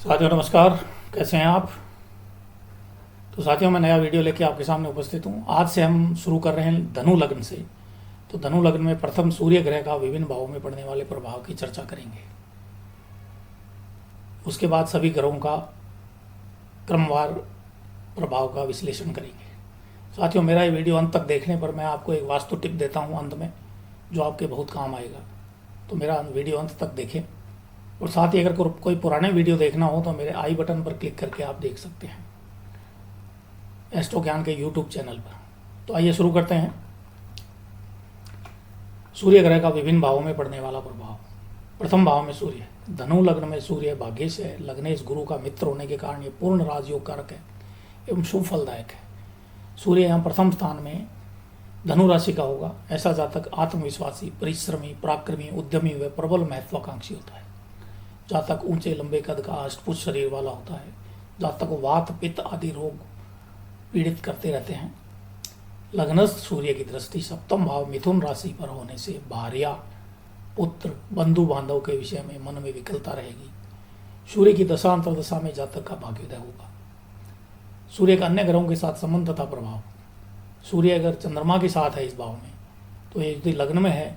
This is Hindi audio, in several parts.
साथियों नमस्कार। कैसे हैं आप? तो साथियों मैं नया वीडियो लेके आपके सामने उपस्थित हूँ। आज से हम शुरू कर रहे हैं धनु लग्न से। तो धनु लग्न में प्रथम सूर्य ग्रह का विभिन्न भावों में पड़ने वाले प्रभाव की चर्चा करेंगे। उसके बाद सभी ग्रहों का क्रमवार प्रभाव का विश्लेषण करेंगे। साथियों मेरा ये वीडियो अंत तक देखने पर मैं आपको एक वास्तु टिप देता हूँ अंत में, जो आपके बहुत काम आएगा। तो मेरा वीडियो अंत तक देखें। और साथ ही अगर कोई पुराने वीडियो देखना हो तो मेरे आई बटन पर क्लिक करके आप देख सकते हैं एस्ट्रो ज्ञान के यूट्यूब चैनल पर। तो आइए शुरू करते हैं। सूर्य ग्रह का विभिन्न भावों में पड़ने वाला प्रभाव। प्रथम भाव में सूर्य, धनु लग्न में सूर्य भाग्येश है। लग्नेश गुरु का मित्र होने के कारण ये पूर्ण राजयोग कारक है एवं शुभ फलदायक है। सूर्य यहाँ प्रथम स्थान में धनु राशि का होगा। ऐसा जातक आत्मविश्वासी, परिश्रमी, पराक्रमी, उद्यमी व प्रबल महत्वाकांक्षी होता है। जातक ऊंचे लंबे कद का अष्टभुज शरीर वाला होता है। जातक को वात पित्त आदि रोग पीड़ित करते रहते हैं। लग्नस्थ सूर्य की दृष्टि सप्तम भाव मिथुन राशि पर होने से भार्या, पुत्र, बंधु बांधव के विषय में मन में विकलता रहेगी। सूर्य की दशा अंतर्दशा में जातक का भाग्योदय होगा। सूर्य का अन्य ग्रहों के साथ संबंध तथा प्रभाव। सूर्य अगर चंद्रमा के साथ है इस भाव में, तो ये यदि लग्न में है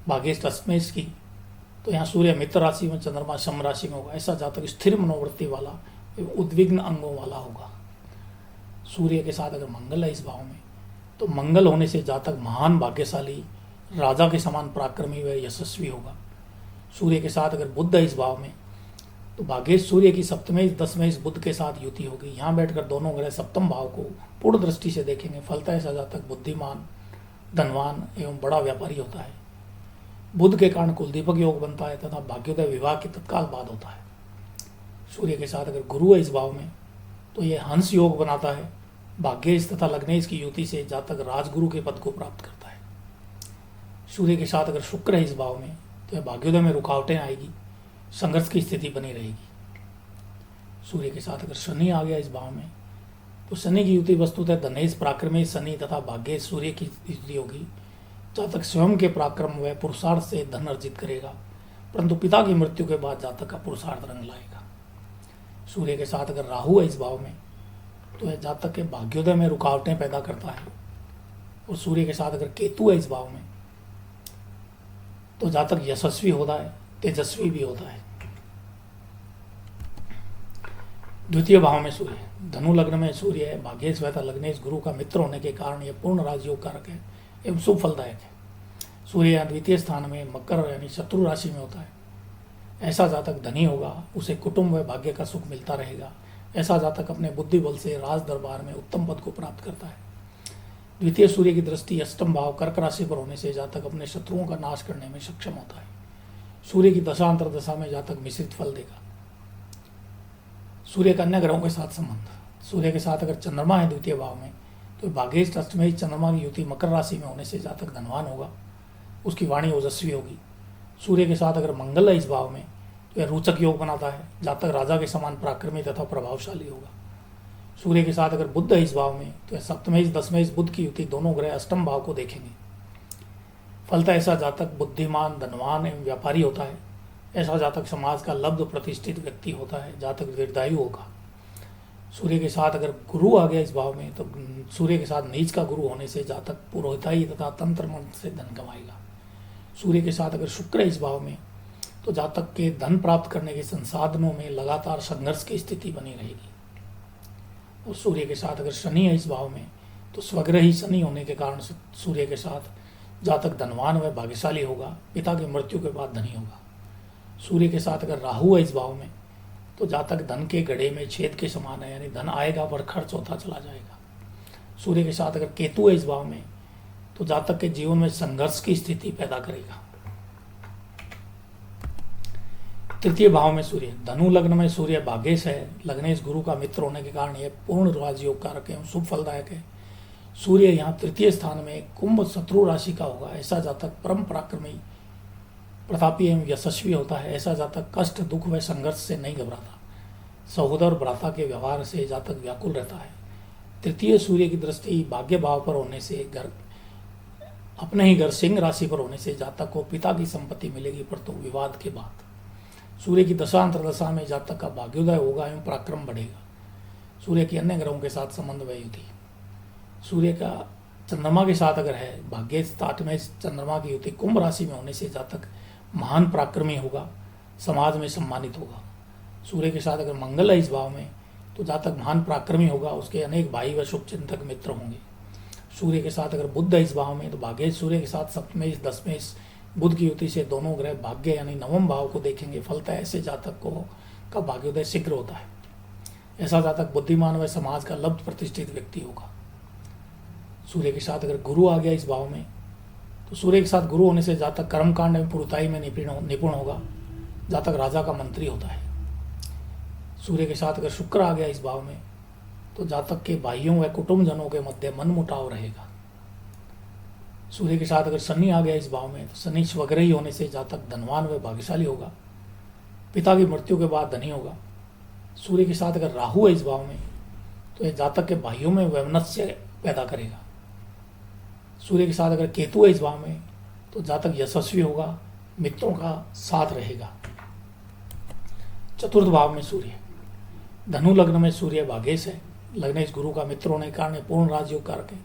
भाग्येश दशमेश की, तो यहाँ सूर्य मित्र राशि में, चंद्रमा शम राशि में होगा। ऐसा जातक स्थिर मनोवृत्ति वाला एवं उद्विग्न अंगों वाला होगा। सूर्य के साथ अगर मंगल है इस भाव में, तो मंगल होने से जातक महान भाग्यशाली, राजा के समान पराक्रमी व यशस्वी होगा। सूर्य के साथ अगर बुध है इस भाव में, तो भाग्येश सूर्य की सप्तमेश दशमेश बुध के साथ युति होगी। यहाँ बैठकर दोनों ग्रह सप्तम भाव को पूर्ण दृष्टि से देखेंगे। फलतः ऐसा जातक बुद्धिमान, धनवान एवं बड़ा व्यापारी होता है। बुध के कारण कुलदीपक योग बनता है तथा भाग्योदय विवाह के तत्काल बाद होता है। सूर्य के साथ अगर गुरु है इस भाव में, तो यह हंस योग बनाता है। भाग्येश तथा लग्नेश की युति से जातक राजगुरु के पद को प्राप्त करता है। सूर्य के साथ अगर शुक्र है इस भाव में, तो यह भाग्योदय में रुकावटें आएगी, संघर्ष की स्थिति बनी रहेगी। सूर्य के साथ अगर शनि आ गया इस भाव में, तो शनि की युति वस्तुतः धनेश, पराक्रमेश शनि तथा भाग्येश सूर्य की युति होगी। जातक स्वयं के पराक्रम व पुरुषार्थ से धन अर्जित करेगा, परंतु पिता की मृत्यु के बाद जातक का पुरुषार्थ रंग लाएगा। सूर्य के साथ अगर राहु है इस भाव में, तो यह जातक के भाग्योदय में रुकावटें पैदा करता है। और सूर्य के साथ अगर केतु है इस भाव में, तो जातक यशस्वी होता है, तेजस्वी भी होता है। द्वितीय भाव में सूर्य, धनु लग्न में सूर्य है। भाग्येश तथा लग्नेश गुरु का मित्र होने के कारण यह पूर्ण राजयोग कारक है एवं शुभ फलदायक है। सूर्य यहाँ द्वितीय स्थान में मकर यानी शत्रु राशि में होता है। ऐसा जातक धनी होगा, उसे कुटुंब व भाग्य का सुख मिलता रहेगा। ऐसा जातक अपने बुद्धि बल से राज दरबार में उत्तम पद को प्राप्त करता है। द्वितीय सूर्य की दृष्टि अष्टम भाव कर्क राशि पर होने से जातक अपने शत्रुओं का नाश करने में सक्षम होता है। सूर्य की दशा अंतर्दशा में जातक मिश्रित फल देगा। सूर्य का अन्य ग्रहों के साथ संबंध। सूर्य के साथ अगर चंद्रमा है द्वितीय भाव में, तो भाग्येश अष्टमेश चंद्रमा की युति मकर राशि में होने से जातक धनवान होगा, उसकी वाणी ओजस्वी होगी। सूर्य के साथ अगर मंगल है इस भाव में, तो यह रोचक योग बनाता है। जातक राजा के समान पराक्रमी तथा प्रभावशाली होगा। सूर्य के साथ अगर बुध है इस भाव में, तो यह सप्तमेश दशमेश बुध की युति दोनों ग्रह अष्टम भाव को देखेंगे। फलतः ऐसा जातक बुद्धिमान, धनवान एवं व्यापारी होता है। ऐसा जातक समाज का लब्ध प्रतिष्ठित व्यक्ति होता है। जातक दीर्घायु होगा। सूर्य के साथ अगर गुरु आ गया इस भाव में, तो सूर्य के साथ नीच का गुरु होने से जातक पुरोहिताई तथा तंत्र मंत्र से धन कमाएगा। सूर्य के साथ अगर शुक्र है इस भाव में, तो जातक के धन प्राप्त करने के संसाधनों में लगातार संघर्ष की स्थिति बनी रहेगी। और सूर्य के साथ अगर शनि है इस भाव में, तो स्वग्रही शनि होने के कारण सूर्य के साथ जातक धनवान व भाग्यशाली होगा। पिता की मृत्यु के बाद धनी होगा। सूर्य के साथ अगर राहु है इस भाव में, तो जातक धन के गड्ढे में छेद के समान है, यानी धन आएगा पर खर्च होता चला जाएगा। सूर्य के साथ अगर केतु है इस भाव में, तो जातक के जीवन में संघर्ष की स्थिति पैदा करेगा। तृतीय भाव में सूर्य, धनु लग्न में सूर्य भाग्येश है। लग्नेश गुरु का मित्र होने के कारण यह पूर्ण राजयोग कारक एवं शुभ फलदायक है। सूर्य यहाँ तृतीय स्थान में कुंभ शत्रु राशि का होगा। ऐसा जातक परम पराक्रमी, प्रतापी एवं यशस्वी होता है। ऐसा जातक कष्ट, दुख व संघर्ष से नहीं घबराता। सहोदर भ्राता के व्यवहार से जातक व्याकुल रहता है। तृतीय सूर्य की दृष्टि भाग्य भाव पर होने से घर अपने ही घर सिंह राशि पर होने से जातक को पिता की संपत्ति मिलेगी, परंतु विवाद के बाद। सूर्य की दशा अंतर्दशा में जातक का भाग्योदय होगा एवं पराक्रम बढ़ेगा। सूर्य की अन्य ग्रहों के साथ संबंध व युति। सूर्य का चंद्रमा के साथ अगर है भाग्य स्टार्ट में चंद्रमा की युति कुंभ राशि में होने से जातक महान पराक्रमी होगा, समाज में सम्मानित होगा। सूर्य के साथ अगर मंगल है इस भाव में तो जातक महान पराक्रमी होगा, उसके अनेक भाई व शुभचिंतक मित्र होंगे। सूर्य के साथ अगर बुध है इस भाव में तो भाग्य सूर्य के साथ सप्तमेश दसमेश बुध की युति से दोनों ग्रह भाग्य यानी नवम भाव को देखेंगे। फलतः ऐसे जातक को का भाग्योदय शीघ्र होता है। ऐसा जातक बुद्धिमान व समाज का लब्ध प्रतिष्ठित व्यक्ति होगा। सूर्य के साथ अगर गुरु आ गया इस भाव में तो सूर्य के साथ गुरु होने से जातक कर्मकांड में पुरुताई में निपुण होगा। जातक राजा का मंत्री होता है। सूर्य के साथ अगर शुक्र आ गया इस भाव में तो जातक के भाइयों व कुटुंबजनों के मध्य मनमुटाव रहेगा। सूर्य के साथ अगर शनि आ गया इस भाव में तो शनि स्वग्रही होने से जातक धनवान व भाग्यशाली होगा। पिता की मृत्यु के बाद धनी होगा। सूर्य के साथ अगर राहु है इस भाव में तो यह जातक के भाइयों में वैमनस्य पैदा करेगा। सूर्य के साथ अगर केतु है इस भाव में तो जातक यशस्वी होगा, मित्रों का साथ रहेगा। चतुर्थ भाव में सूर्य, धनु लग्न में सूर्य भाग्येश है, लग्नेश गुरु का मित्र होने के कारण पूर्ण राजयोग कारक है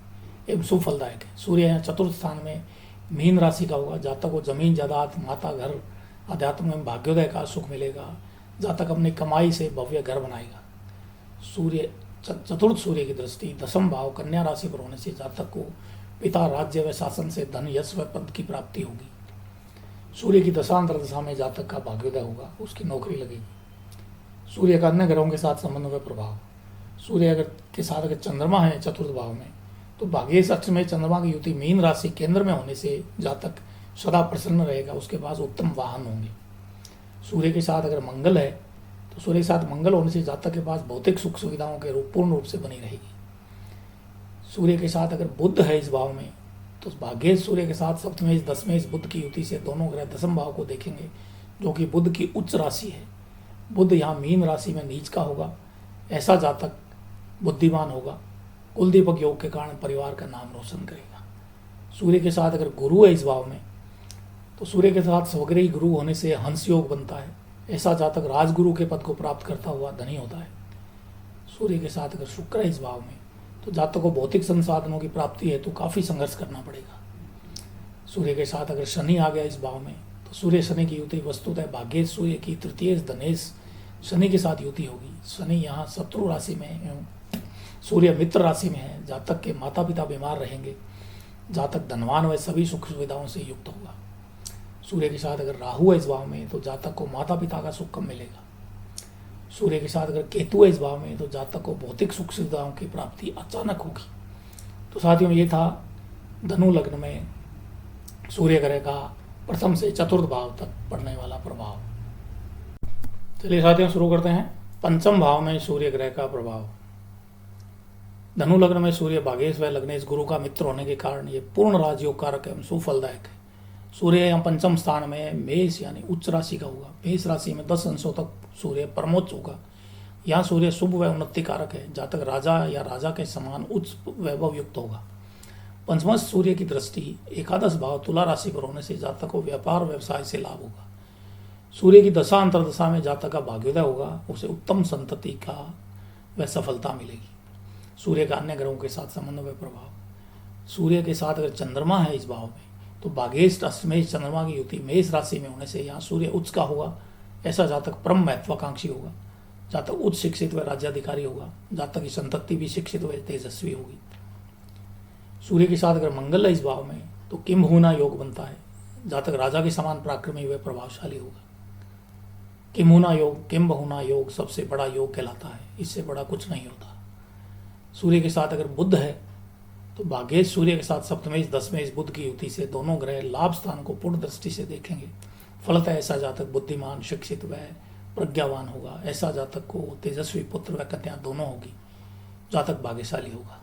एवं सुफलदायक है। सूर्य यहाँ चतुर्थ स्थान में मीन राशि का होगा। जातक को जमीन जायदाद माता घर अध्यात्म में भाग्योदय का सुख मिलेगा। जातक अपनी कमाई से भव्य घर बनाएगा। सूर्य चतुर्थ सूर्य की दृष्टि दसम भाव कन्या राशि पर होने से जातक को पिता राज्य व शासन से धन यश व पद की प्राप्ति होगी। सूर्य की दशांतर दशा में जातक का भाग्योदय होगा, उसकी नौकरी लगेगी। सूर्य का अन्य ग्रहों के साथ संबंध व प्रभाव। सूर्य अगर के साथ अगर चंद्रमा है चतुर्थ भाव में तो भाग्येश अक्ष में चंद्रमा की युति मीन राशि केंद्र में होने से जातक सदा प्रसन्न रहेगा। उसके पास उत्तम वाहन होंगे। सूर्य के साथ अगर मंगल है तो सूर्य के साथ मंगल होने से जातक के पास भौतिक सुख सुविधाओं के रूप पूर्ण रूप से बनी रहेगी। सूर्य के साथ अगर बुध है इस भाव में तो भाग्येश सूर्य के साथ सप्तमेश दसमेश बुध की युति से दोनों ग्रह दसम भाव को देखेंगे, जो कि बुध की उच्च राशि है। बुध यहाँ मीन राशि में नीच का होगा। ऐसा जातक बुद्धिमान होगा, कुलदीपक योग के कारण परिवार का नाम रोशन करेगा। सूर्य के साथ अगर गुरु है इस भाव में तो सूर्य के साथ स्वग्रही गुरु होने से हंस योग बनता है। ऐसा जातक राजगुरु के पद को प्राप्त करता हुआ धनी होता है। सूर्य के साथ अगर शुक्र है इस भाव में तो जातक को भौतिक संसाधनों की प्राप्ति है तो काफी संघर्ष करना पड़ेगा। सूर्य के साथ अगर शनि आ गया इस भाव में तो सूर्य शनि की युति वस्तुतः भाग्येश सूर्य की तृतीय धनेश शनि के साथ युति होगी। शनि यहाँ शत्रु राशि में एवं सूर्य मित्र राशि में है। जातक के माता पिता बीमार रहेंगे। जातक धनवान व सभी सुख सुविधाओं से युक्त होगा। सूर्य के साथ अगर राहु है इस भाव में तो जातक को माता पिता का सुख कम मिलेगा। सूर्य के साथ अगर केतु है इस भाव में तो जातक को भौतिक सुख सुविधाओं की प्राप्ति अचानक होगी। तो साथियों, ये था धनु लग्न में सूर्य ग्रह का प्रथम से चतुर्थ भाव तक पड़ने वाला प्रभाव। चलिए साथियों, शुरू करते हैं पंचम भाव में सूर्य ग्रह का प्रभाव। धनु लग्न में सूर्य भाग्येश व लग्नेश गुरु का मित्र होने के कारण ये पूर्ण राजयोग कारक एवं सुफलदायक है। सूर्य यहाँ पंचम स्थान में मेष यानी उच्च राशि का होगा। मेष राशि में 10 अंशों तक सूर्य परमोच्च होगा। यहाँ सूर्य शुभ व उन्नति कारक है। जातक राजा या राजा के समान उच्च वैभव युक्त होगा। पंचम सूर्य की दृष्टि एकादश भाव तुला राशि पर होने से जातक को व्यापार व्यवसाय से लाभ होगा। सूर्य की दशा अंतर्दशा में जातक का भाग्योदय होगा, उसे उत्तम संतति का व सफलता मिलेगी। सूर्य का अन्य ग्रहों के साथ संबंध व प्रभाव। सूर्य के साथ अगर चंद्रमा है इस भाव में तो भाग्येश अष्टमेश चंद्रमा की युति मेष राशि में होने से यहाँ सूर्य उच्च का होगा। ऐसा जातक परम महत्वाकांक्षी होगा। जातक उच्च शिक्षित व राज्याधिकारी होगा। जातक की संतति भी शिक्षित व तेजस्वी होगी। सूर्य के साथ अगर मंगल है इस भाव में तो किम होना योग बनता है। जातक राजा के समान पराक्रमी व प्रभावशाली होगा। किम होना योग सबसे बड़ा योग कहलाता है। इससे बड़ा कुछ नहीं होता। सूर्य के साथ अगर बुध है तो भाग्येश सूर्य के साथ सप्तमेश दसमेश बुध की युति से दोनों ग्रह लाभ स्थान को पूर्ण दृष्टि से देखेंगे। फलतः ऐसा जातक बुद्धिमान शिक्षित व प्रज्ञावान होगा। ऐसा जातक को तेजस्वी पुत्र व कन्या दोनों होगी। जातक भाग्यशाली होगा।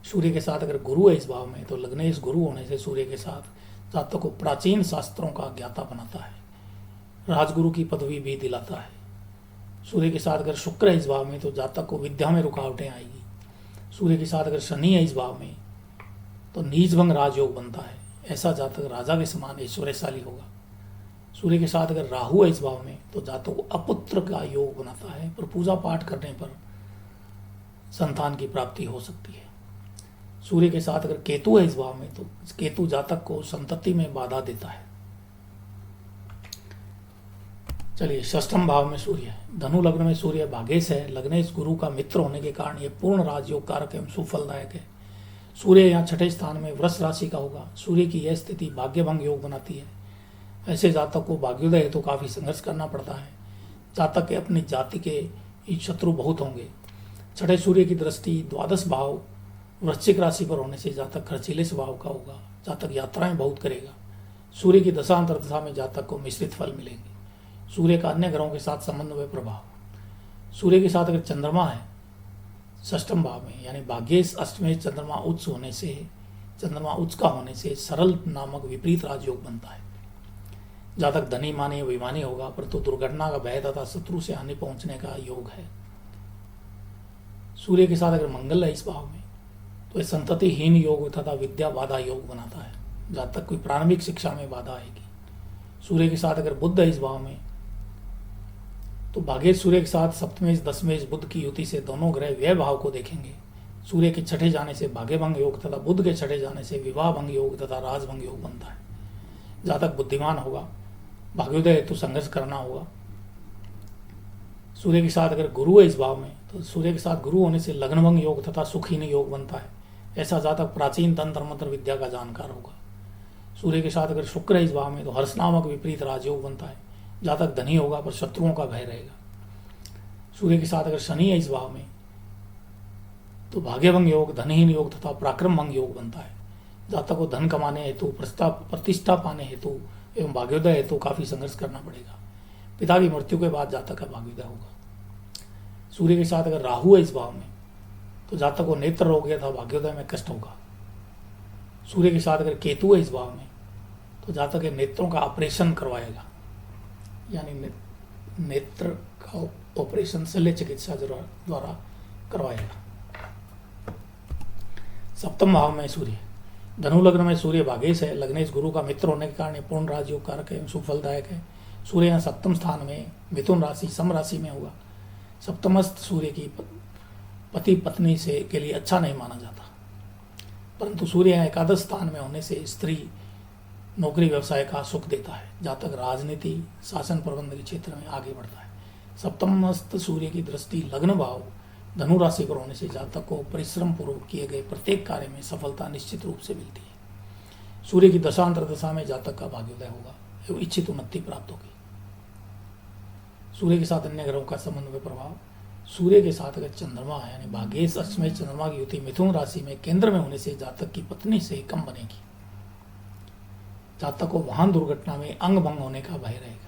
सूर्य के साथ अगर गुरु है इस भाव में तो लग्नेश गुरु होने से सूर्य के साथ जातक को प्राचीन शास्त्रों का ज्ञाता बनाता है। राजगुरु की पदवी भी दिलाता है। सूर्य के साथ अगर शुक्र है इस भाव में तो जातक को विद्या में रुकावटें आएगी। सूर्य के साथ अगर शनि है इस भाव में तो नीचभंग राजयोग बनता है। ऐसा जातक राजा के समान ऐश्वर्यशाली होगा। सूर्य के साथ अगर राहु है इस भाव में तो जातक को अपुत्र का योग बनाता है, पर पूजा पाठ करने पर संतान की प्राप्ति हो सकती है। सूर्य के साथ अगर केतु है इस भाव में तो केतु जातक को संतति में बाधा देता है। चलिए, षष्ठम भाव में सूर्य है, धनु लग्न में सूर्य भाग्येश है, लग्नेश गुरु का मित्र होने के कारण यह पूर्ण राजयोग कारक एवं सुफलदायक है। सूर्य यहाँ छठे स्थान में वृष राशि का होगा। सूर्य की यह स्थिति भाग्यभंग योग बनाती है। ऐसे जातक को भाग्योदय हेतु काफी संघर्ष करना पड़ता है। जातक के अपनी जाति के ही शत्रु बहुत होंगे। छठे सूर्य की दृष्टि द्वादश भाव वृश्चिक राशि पर होने से जातक खर्चीले स्वभाव का होगा। जातक यात्राएं बहुत करेगा। सूर्य की दशा अंतर्दशा में जातक को मिश्रित फल मिलेंगे। सूर्य का अन्य ग्रहों के साथ संबंध व प्रभाव। सूर्य के साथ अगर चंद्रमा है षष्ठम भाव में, यानी भाग्येश अष्टमेश चंद्रमा उच्च का होने से सरल नामक विपरीत राजयोग बनता है। जातक धनी माने अभिमानी होगा, परंतु दुर्घटना का भय तथा शत्रु से हानि पहुंचने का योग है। सूर्य के साथ अगर मंगल है इस भाव में तो यह संततिहीन योग तथा विद्या बाधा योग बनाता है। जातक कोई प्रारंभिक शिक्षा में बाधा आएगी। सूर्य के साथ अगर बुध है इस भाव में तो भाग्येश सूर्य के साथ सप्तमेश दशमेश बुध की युति से दोनों ग्रह व्यय भाव को देखेंगे। सूर्य के छठे जाने से भाग्यभंग योग तथा बुध के छठे जाने से विवाह भंग योग तथा राजभंग योग बनता है। जातक बुद्धिमान होगा, भाग्योदय हेतु संघर्ष करना होगा। सूर्य के साथ अगर गुरु है इस भाव में तो सूर्य के साथ गुरु होने से लग्नभंग योग तथा सुखहीन योग बनता है। ऐसा जातक प्राचीन तंत्र मंत्र विद्या का जानकार होगा। सूर्य के साथ अगर शुक्र है इस भाव में तो हर्ष नामक विपरीत राजयोग बनता है। जातक धनी होगा पर शत्रुओं का भय रहेगा। सूर्य के साथ अगर शनि है इस भाव में तो भाग्यभंग योग, धनहीन योग तथा पराक्रम भंग योग बनता है। जातक को धन कमाने हेतु, प्रतिष्ठा पाने हेतु एवं भाग्योदय हेतु काफी संघर्ष करना पड़ेगा। पिता की मृत्यु के बाद जातक का भाग्योदय होगा। सूर्य के साथ अगर राहु है इस भाव में तो जातक को नेत्र रोग तथा भाग्योदय में कष्ट होगा। सूर्य के साथ अगर केतु है इस भाव में तो जातक के नेत्रों का ऑपरेशन करवाएगा, यानी नेत्र का ऑपरेशन शल्य चिकित्सा द्वारा करवाएगा। सप्तम भाव में सूर्य, धनु लग्न में सूर्य भाग्येश है, लग्नेश गुरु का मित्र होने के कारण पूर्ण राजयोग कारक एवं सुफलदायक है। सूर्य यहाँ सप्तम स्थान में मिथुन राशि सम राशि में होगा। सप्तमस्थ सूर्य की पति पत्नी से के लिए अच्छा नहीं माना जाता, परंतु सूर्य यहाँ एकादश स्थान में होने से स्त्री नौकरी व्यवसाय का सुख देता है। जातक राजनीति शासन प्रबंध के क्षेत्र में आगे बढ़ता है। सप्तमस्थ सूर्य की दृष्टि लग्न भाव धनु राशि पर होने से जातक को परिश्रम पूर्वक किए गए प्रत्येक कार्य में सफलता निश्चित रूप से मिलती है। सूर्य की दशांतर दशा में जातक का भाग्योदय होगा एवं इच्छित उन्नति प्राप्त होगी। सूर्य के साथ अन्य ग्रहों का संबंध व प्रभाव। सूर्य के साथ अगर चंद्रमा है, यानी भाग्येश अष्टमेश चंद्रमा की युति मिथुन राशि में केंद्र में होने से जातक की पत्नी से कम बनेगी। जातक को वाहन दुर्घटना में अंग भंग होने का भय रहेगा।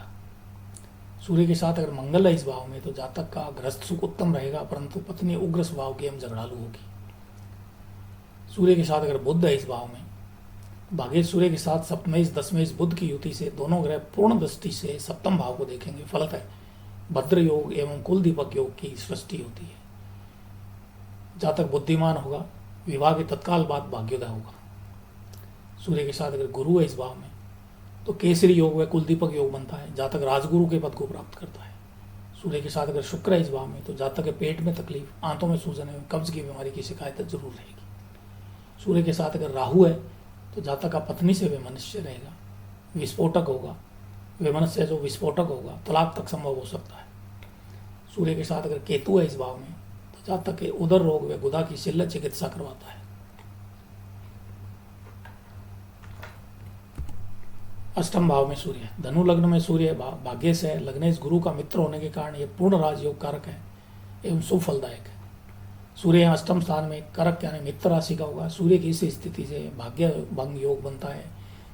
सूर्य के साथ अगर मंगल है इस भाव में तो जातक का गृहस्थ सुख उत्तम रहेगा, परंतु पत्नी उग्र स्वभाव की एवं झगड़ालू होगी। सूर्य के साथ अगर बुध है इस भाव में, भाग्येश सूर्य के साथ सप्तमेश दशमेश बुध की युति से दोनों ग्रह पूर्ण दृष्टि से सप्तम भाव को देखेंगे। फलतः भद्र योग एवं कुल दीपक योग की सृष्टि होती है। जातक बुद्धिमान होगा, विवाह के तत्काल बाद भाग्योदय होगा। सूर्य के साथ अगर गुरु है इस भाव में तो केसरी योग व कुलदीपक योग बनता है। जातक राजगुरु के पद को प्राप्त करता है। सूर्य के साथ अगर शुक्र है इस भाव में तो जातक के पेट में तकलीफ, आंतों में सूजन एवं कब्ज की बीमारी की शिकायत जरूर रहेगी। सूर्य के साथ अगर राहु है तो जातक का पत्नी से वैमनस्य रहेगा, विस्फोटक होगा। वैमनस्य जो विस्फोटक होगा तलाक तक संभव हो सकता है। सूर्य के साथ अगर केतु है इस भाव में तो जातक के उदर रोग व गुदा की शल्य चिकित्सा करवाता है। अष्टम भाव में सूर्य, धनु लग्न में सूर्य भाग्येश है, लग्नेश गुरु का मित्र होने के कारण यह पूर्ण राजयोग कारक है एवं सुफलदायक है। सूर्य यहाँ अष्टम स्थान में करक यानी मित्र राशि का होगा। सूर्य की इस स्थिति से भाग्य भंग योग बनता है।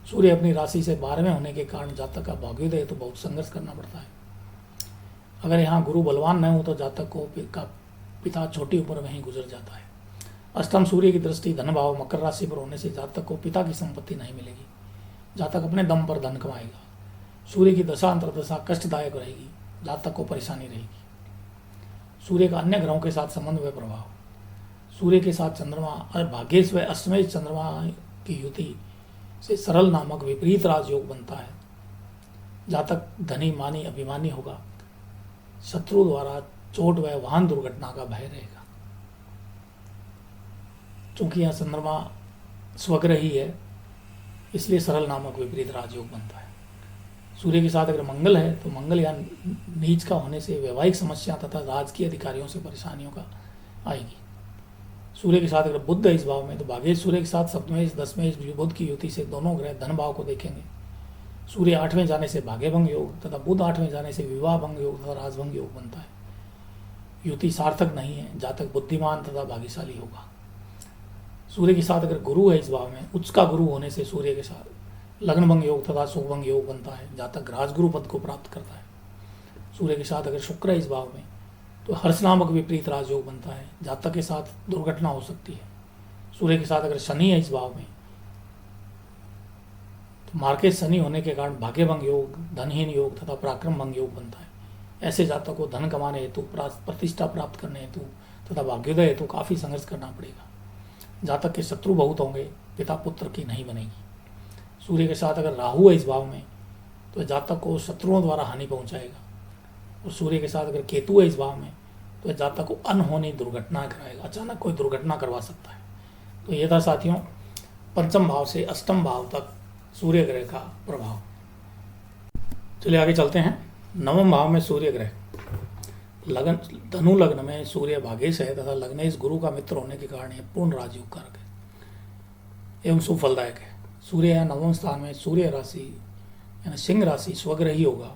सूर्य अपनी राशि से 12वें होने के कारण जातक का भाग्योदय तो बहुत संघर्ष करना पड़ता है। अगर यहाँ गुरु बलवान न हो तो जातक को पिता छोटी उम्र में ही गुजर जाता है। अष्टम सूर्य की दृष्टि धन भाव मकर राशि पर होने से जातक को पिता की संपत्ति नहीं मिलेगी। जातक अपने दम पर धन कमाएगा। सूर्य की दशा अंतर्दशा कष्टदायक रहेगी, जातक को परेशानी रहेगी। सूर्य का अन्य ग्रहों के साथ संबंध व प्रभाव। सूर्य के साथ चंद्रमा और भाग्येश व अष्टमेश चंद्रमा की युति से सरल नामक विपरीत राजयोग बनता है। जातक धनी मानी अभिमानी होगा, शत्रु द्वारा चोट व वाहन दुर्घटना का भय रहेगा। चूंकि यहाँ चंद्रमा स्वग्रही है, इसलिए सरल नामक विपरीत राजयोग बनता है। सूर्य के साथ अगर मंगल है तो मंगल या नीच का होने से वैवाहिक समस्या तथा राजकीय अधिकारियों से परेशानियों का आएगी। सूर्य के साथ अगर बुध है इस भाव में तो भाग्येश सूर्य के साथ सप्तमेश दसमेश बुध की युति से दोनों ग्रह धन भाव को देखेंगे। सूर्य 8वें जाने से भाग्यभंग योग तथा बुध 8वें जाने से विवाह भंग योग तथा राजभंग योग बनता है। युति सार्थक नहीं है, जातक बुद्धिमान तथा भाग्यशाली होगा। सूर्य के साथ अगर गुरु है इस भाव में, उच्च का गुरु होने से सूर्य के साथ लग्न भंग योग तथा सुखभंग योग बनता है, जातक राजगुरु पद को प्राप्त करता है। सूर्य के साथ अगर शुक्र है इस भाव में तो हर्ष नामक विपरीत राजयोग बनता है, जातक के साथ दुर्घटना हो सकती है। सूर्य के साथ अगर शनि है इस भाव में तो मार्केट शनि होने के कारण भाग्यभंग योग, धनहीन योग तथा पराक्रम भंग योग बनता है। ऐसे जातक को धन कमाने हेतु, प्रतिष्ठा प्राप्त करने हेतु तथा भाग्योदय हेतु काफी संघर्ष करना पड़ेगा। जातक के शत्रु बहुत होंगे, पिता पुत्र की नहीं बनेगी। सूर्य के साथ अगर राहु है इस भाव में तो जातक को शत्रुओं द्वारा हानि पहुंचाएगा। और सूर्य के साथ अगर केतु है इस भाव में तो जातक को अनहोनी दुर्घटना कराएगा, अचानक कोई दुर्घटना करवा सकता है। तो ये था साथियों पंचम भाव से अष्टम भाव तक सूर्य ग्रह का प्रभाव। चलिए आगे चलते हैं। नवम भाव में सूर्य ग्रह लगन, धनु लग्न में सूर्य भाग्येश है तथा लग्नेश गुरु का मित्र होने के कारण यह पूर्ण राजयोग कारक है एवं सुफलदायक है। सूर्य या नवम स्थान में सूर्य राशि यानी सिंह राशि स्वग्रही होगा।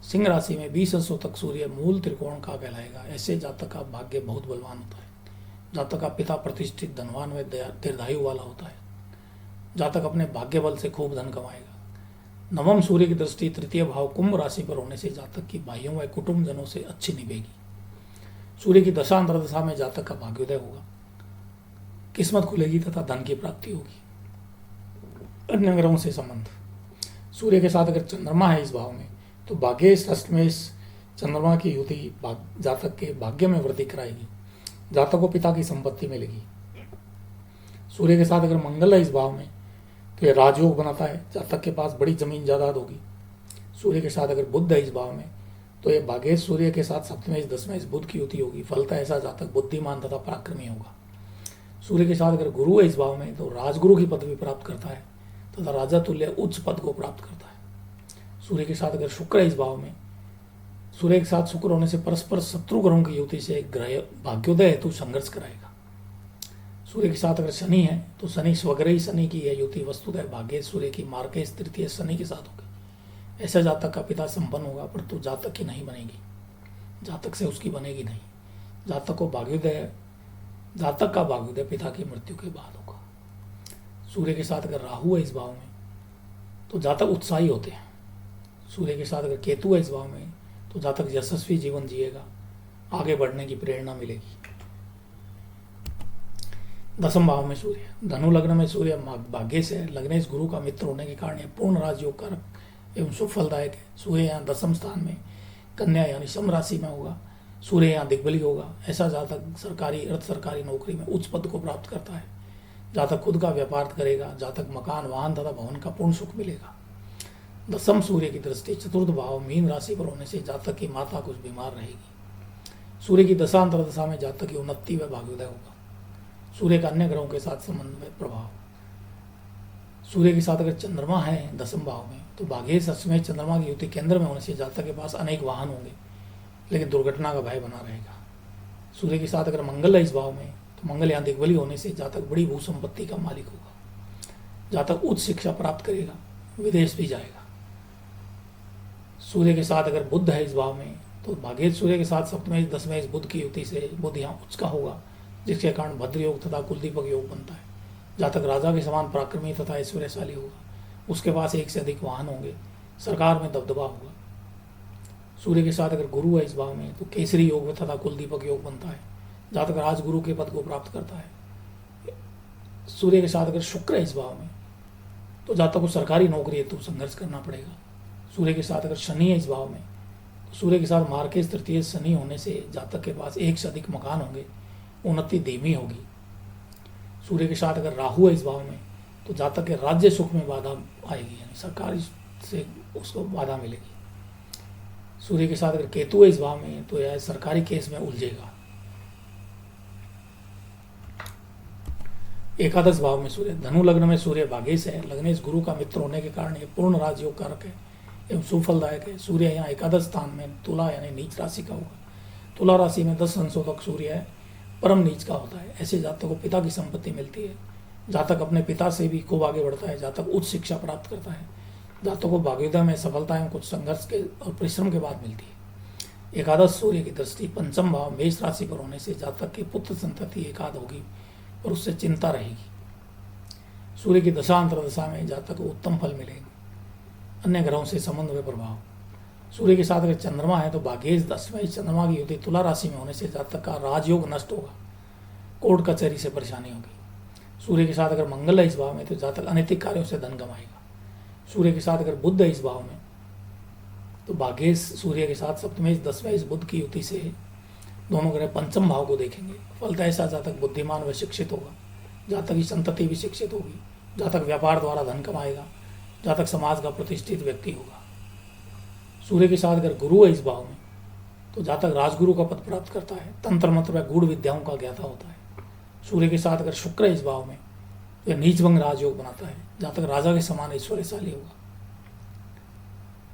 सिंह राशि में 20 अंशों तक सूर्य मूल त्रिकोण का कहलाएगा। ऐसे जातक का भाग्य बहुत बलवान होता है। जातक का पिता प्रतिष्ठित धनवान व दीर्घायु वाला होता है। जातक अपने भाग्य बल से खूब धन कमाएगा। नवम सूर्य की दृष्टि तृतीय भाव कुंभ राशि पर होने से जातक की भाइयों व कुटुंब जनों से अच्छी निभेगी। सूर्य की दशा अंतर्दशा में जातक का भाग्योदय होगा, किस्मत खुलेगी तथा धन की प्राप्ति होगी। अन्य ग्रहों से संबंध, सूर्य के साथ अगर चंद्रमा है इस भाव में तो भाग्येश अष्टमेश चंद्रमा की युति जातक के भाग्य में वृद्धि कराएगी। जातक को पिता की संपत्ति मिलेगी। सूर्य के साथ अगर मंगल है इस भाव में तो यह राजयोग बनाता है, जातक के पास बड़ी जमीन जायदाद होगी। सूर्य के साथ अगर बुध है इस भाव में तो यह भाग्येश सूर्य के साथ सप्तमेश दसमेश बुध की युति होगी। फलतः ऐसा जातक बुद्धिमान तथा पराक्रमी होगा। सूर्य के साथ अगर गुरु है इस भाव में तो राजगुरु की पदवी प्राप्त करता है तथा राजा तुल्य उच्च पद को प्राप्त करता है। सूर्य के साथ अगर शुक्र है इस भाव में, सूर्य के साथ शुक्र होने से परस्पर शत्रु ग्रहों की युति से ग्रह भाग्योदय हेतु संघर्ष कराएगा। सूर्य के साथ अगर शनि है तो शनि स्वग्रही शनि की यह युति वस्तुतः भाग्येश सूर्य की मार्केश तृतीय शनि के साथ होगी। ऐसा जातक का पिता संपन्न होगा परंतु जातक की नहीं बनेगी, जातक से उसकी बनेगी नहीं। जातक का भाग्योदय पिता की मृत्यु के बाद होगा। सूर्य के साथ अगर राहु है इस भाव में तो जातक उत्साही होते हैं। सूर्य के साथ अगर केतु है इस भाव में तो जातक यशस्वी जीवन जिएगा, आगे बढ़ने की प्रेरणा मिलेगी। दसम भाव में सूर्य, धनु लग्न में सूर्य भाग्येश है, लग्नेश गुरु का मित्र होने के कारण यह पूर्ण राजयोग कारक एवं सुफलदायक है। सूर्य यहाँ दसम स्थान में कन्या यानी सम राशि में होगा। सूर्य यहाँ दिग्बली होगा। ऐसा जातक सरकारी अर्ध सरकारी नौकरी में उच्च पद को प्राप्त करता है। जातक खुद का व्यापार करेगा। जातक मकान वाहन तथा भवन का पूर्ण सुख मिलेगा। दसम सूर्य की दृष्टि चतुर्थ भाव मीन राशि पर होने से जातक की माता कुछ बीमार रहेगी। सूर्य की दशा अंतर्दशा में जातक की उन्नति व भाग्योदय होगा। सूर्य का अन्य ग्रहों के साथ संबंध व प्रभाव, सूर्य के साथ अगर चंद्रमा है दसम भाव में तो भाग्येश अष्टमेश चंद्रमा की युति केंद्र में होने से जातक के पास अनेक वाहन होंगे लेकिन दुर्घटना का भय बना रहेगा। सूर्य के साथ अगर मंगल है इस भाव में तो मंगल यहाँ दिग्बली होने से जातक बड़ी भू संपत्ति का मालिक होगा। जातक उच्च शिक्षा प्राप्त करेगा, विदेश भी जाएगा। सूर्य के साथ अगर बुध है इस भाव में तो भाग्येश सूर्य के साथ सप्तमेश दसमेश बुध की युति से बुध यहाँ उच्च का होगा, जिसके कारण भद्र योग तथा कुलदीपक योग बनता है। जातक राजा के समान पराक्रमी तथा ऐश्वर्यशाली होगा। उसके पास एक से अधिक वाहन होंगे। सरकार में दबदबा होगा। सूर्य के साथ अगर गुरु है इस भाव में तो केसरी योग तथा कुलदीपक योग बनता है। जातक राजगुरु के पद को प्राप्त करता है। सूर्य के साथ अगर शुक्र है इस भाव में तो जातक को सरकारी नौकरी हेतु संघर्ष करना पड़ेगा। सूर्य के साथ अगर शनि है इस भाव में तो सूर्य के साथ मार्केश तृतीय शनि होने से जातक के पास एक से अधिक मकान होंगे, उन्नति धीमी होगी। सूर्य के साथ अगर राहु है इस भाव में तो जातक के राज्य सुख में बाधा आएगी, यानी सरकारी से उसको बाधा मिलेगी। सूर्य के साथ अगर केतु है इस भाव में तो यह सरकारी केस में उलझेगा। एकादश भाव में सूर्य, धनु लग्न में सूर्य भाग्येश है, लग्नेश गुरु का मित्र होने के कारण ये पूर्ण राजयोग कारक है एवं सुफलदायक है। सूर्य यहाँ एकादश स्थान में तुला यानी नीच राशि का होगा। तुला राशि में 10 अंशों तक सूर्य है, परम नीच का होता है। ऐसे जातक को पिता की संपत्ति मिलती है। जातक अपने पिता से भी खूब आगे बढ़ता है। जातक उच्च शिक्षा प्राप्त करता है। जातक को भाग्योदय में सफलताएं कुछ संघर्ष के और परिश्रम के बाद मिलती है। एकादश सूर्य की दृष्टि पंचम भाव मेष राशि पर होने से जातक की पुत्र संतति एकाद होगी और उससे चिंता रहेगी। सूर्य की दशा अंतरदशा में जातक को उत्तम फल मिलेंगे। अन्य ग्रहों से संबंध में प्रभाव, सूर्य के साथ अगर चंद्रमा है तो भाग्येश 10वें चंद्रमा की युति तुला राशि में होने से जातक का राजयोग नष्ट होगा, कोर्ट कचहरी से परेशानी होगी। सूर्य के साथ अगर मंगल है इस भाव में तो जातक अनैतिक कार्यों से धन कमाएगा। सूर्य के साथ अगर बुध है इस भाव में तो भाग्येश सूर्य के साथ सप्तमेश 10वें इस बुध की युति से दोनों ग्रह पंचम भाव को देखेंगे। फलतः ऐसा जातक बुद्धिमान व शिक्षित होगा। जातक की संतति भी शिक्षित होगी। जातक व्यापार द्वारा धन कमाएगा। जातक समाज का प्रतिष्ठित व्यक्ति होगा। सूर्य के साथ अगर गुरु है इस भाव में तो जातक राजगुरु का पद प्राप्त करता है। तंत्र मंत्र व गूढ़ विद्याओं का ज्ञाता होता है। सूर्य के साथ अगर शुक्र है इस भाव में तो यह नीचभंग राजयोग बनाता है। जातक राजा के समान ऐश्वर्यशाली होगा।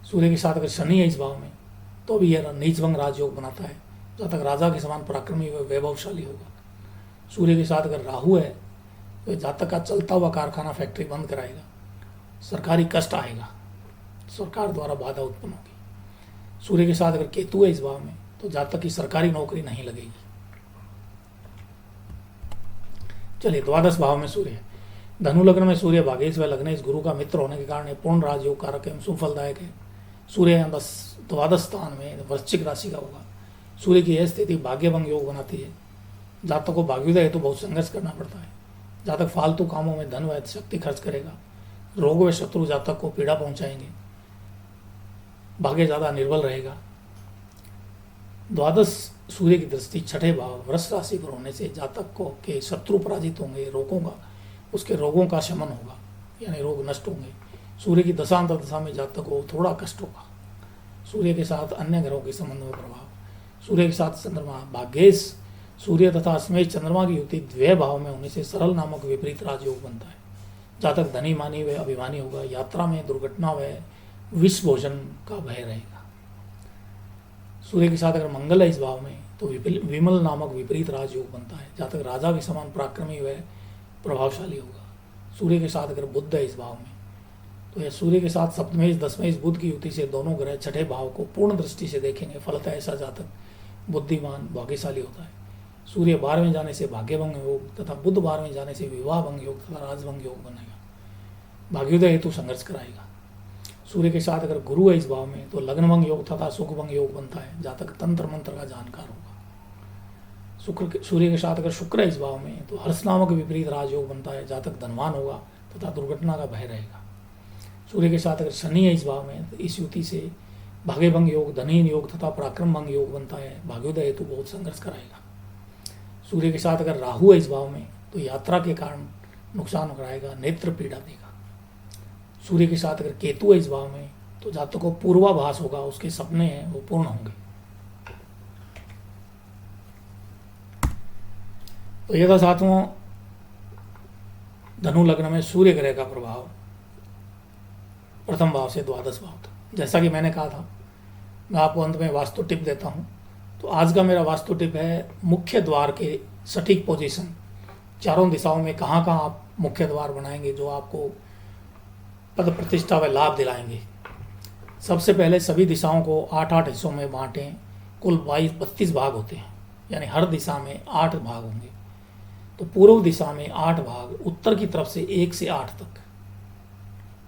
सूर्य के साथ अगर शनि है इस भाव में तो भी यह नीचभंग राजयोग बनाता है। जातक राजा के समान पराक्रमी व वैभवशाली होगा। सूर्य के साथ अगर राहु है तो जातक का चलता हुआ कारखाना फैक्ट्री बंद कराएगा। सरकारी कष्ट आएगा। सरकार द्वारा बाधा उत्पन्न होगी। सूर्य के साथ अगर केतु है इस भाव में तो जातक की सरकारी नौकरी नहीं लगेगी। चलिए, द्वादश भाव में सूर्य है। धनु लग्न में सूर्य भाग्येश व लग्नेश गुरु का मित्र होने के कारण ये पूर्ण राजयोग कारक एवं सुफलदायक है। सूर्य यहाँ द्वादश स्थान में वृश्चिक राशि का होगा। सूर्य की यह स्थिति भाग्यभंग योग बनाती है। जातक को भाग्योदय हेतु बहुत संघर्ष करना पड़ता है। जातक फालतू कामों में धन व शक्ति खर्च करेगा। रोग व शत्रु जातक को पीड़ा पहुंचाएंगे। भाग्य ज्यादा निर्बल रहेगा। द्वादश सूर्य की दृष्टि छठे भाव वृष राशि पर होने से जातक को के शत्रु पराजित होंगे। उसके रोगों का शमन होगा, यानी रोग नष्ट होंगे। सूर्य की दशांतर दशा में जातक को थोड़ा कष्ट होगा। सूर्य के साथ अन्य ग्रहों के संबंध में प्रभाव, सूर्य के साथ चंद्रमा भाग्येश सूर्य तथा अस्मेश चंद्रमा की युति द्वय भाव में होने से सरल नामक विपरीत राजयोग बनता है। जातक धनी मानी व अभिमानी होगा। यात्रा में दुर्घटना व विष भोजन का भय रहेगा। सूर्य के साथ अगर मंगल है इस भाव में तो विमल नामक विपरीत राजयोग बनता है। जातक राजा के समान पराक्रमी व प्रभावशाली होगा। सूर्य के साथ अगर बुध है इस भाव में तो यह सूर्य के साथ सप्तमेश 10वें बुध की युति से दोनों ग्रह छठे भाव को पूर्ण दृष्टि से देखेंगे। फलतः ऐसा जातक बुद्धिमान भाग्यशाली होता है। सूर्य 12वें जाने से भाग्यभंग योग तथा बुध 12वें जाने से विवाह भंग योग तथा राजभंग योग बनेगा। भाग्योदय हेतु संघर्ष कराएगा। सूर्य के साथ अगर गुरु है इस भाव में तो लग्नभंग योग तथा सुखभंग योग बनता है। जातक तंत्र मंत्र का जानकार होगा। सूर्य के साथ अगर शुक्र है इस भाव में तो हर्ष नामक विपरीत राजयोग बनता है। जातक धनवान होगा तथा दुर्घटना का भय रहेगा। सूर्य के साथ अगर शनि है इस भाव में तो इस युति से भाग्यभंग योग, धनहीन योग तथा पराक्रम भंग योग बनता है। भाग्योदय हेतु बहुत संघर्ष कराएगा। सूर्य के साथ अगर राहु है इस भाव में तो यात्रा के कारण नुकसान कराएगा, नेत्र पीड़ा देगा। सूर्य के साथ अगर केतु है इस भाव में तो जातक को पूर्वाभास होगा, उसके सपने हैं वो पूर्ण होंगे। तो यह था सातवां धनु लग्न में सूर्य ग्रह का प्रभाव प्रथम भाव से द्वादश भाव तक। जैसा कि मैंने कहा था, मैं आपको अंत में वास्तु टिप देता हूं। तो आज का मेरा वास्तु टिप है मुख्य द्वार के सटीक पोजीशन। चारों दिशाओं में कहाँ कहाँ आप मुख्य द्वार बनाएंगे जो आपको पद प्रतिष्ठा व लाभ दिलाएंगे। सबसे पहले सभी दिशाओं को 8-8 हिस्सों में बांटें। कुल 32 भाग होते हैं, यानी हर दिशा में 8 भाग होंगे। तो पूर्व दिशा में 8 भाग, उत्तर की तरफ से 1 से 8 तक।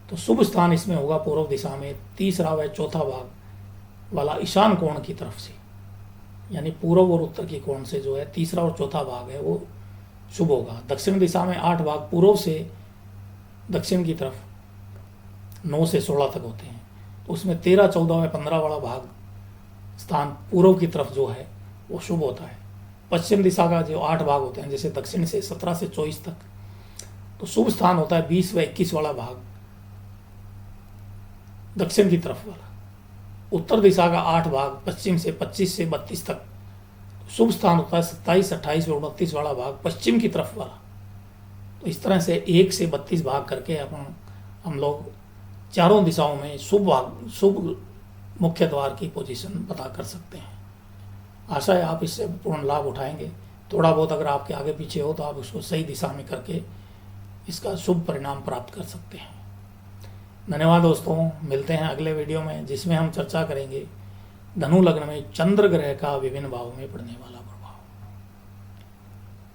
तो शुभ स्थान इसमें होगा पूर्व दिशा में तीसरा व चौथा भाग वाला ईशान कोण की तरफ से, यानी पूर्व और उत्तर के कोण से जो है तीसरा और चौथा भाग है वो शुभ होगा। दक्षिण दिशा में 8 भाग पूर्व से दक्षिण की तरफ 9 से 16 तक होते हैं। तो उसमें 13, 14 व 15 वाला भाग स्थान पूर्व की तरफ जो है वो शुभ होता है। पश्चिम दिशा का जो 8 भाग होते हैं, जैसे दक्षिण से 17 से 24 तक, तो शुभ स्थान होता है 20 व 21 वाला भाग दक्षिण की तरफ वाला, उत्तर दिशा का 8 भाग पश्चिम से 25 से 32 तक शुभ स्थान होता है, 27, 28 और 29 वाला भाग पश्चिम की तरफ वाला। तो इस तरह से 1 से 32 भाग करके हम लोग चारों दिशाओं में शुभ मुख्य द्वार की पोजीशन पता कर सकते हैं। आशा है आप इससे पूर्ण लाभ उठाएंगे। थोड़ा बहुत अगर आपके आगे पीछे हो तो आप उसको सही दिशा में करके इसका शुभ परिणाम प्राप्त कर सकते हैं। धन्यवाद दोस्तों, मिलते हैं अगले वीडियो में जिसमें हम चर्चा करेंगे धनु लग्न में चंद्र ग्रह का विभिन्न भावों में पड़ने वाला प्रभाव।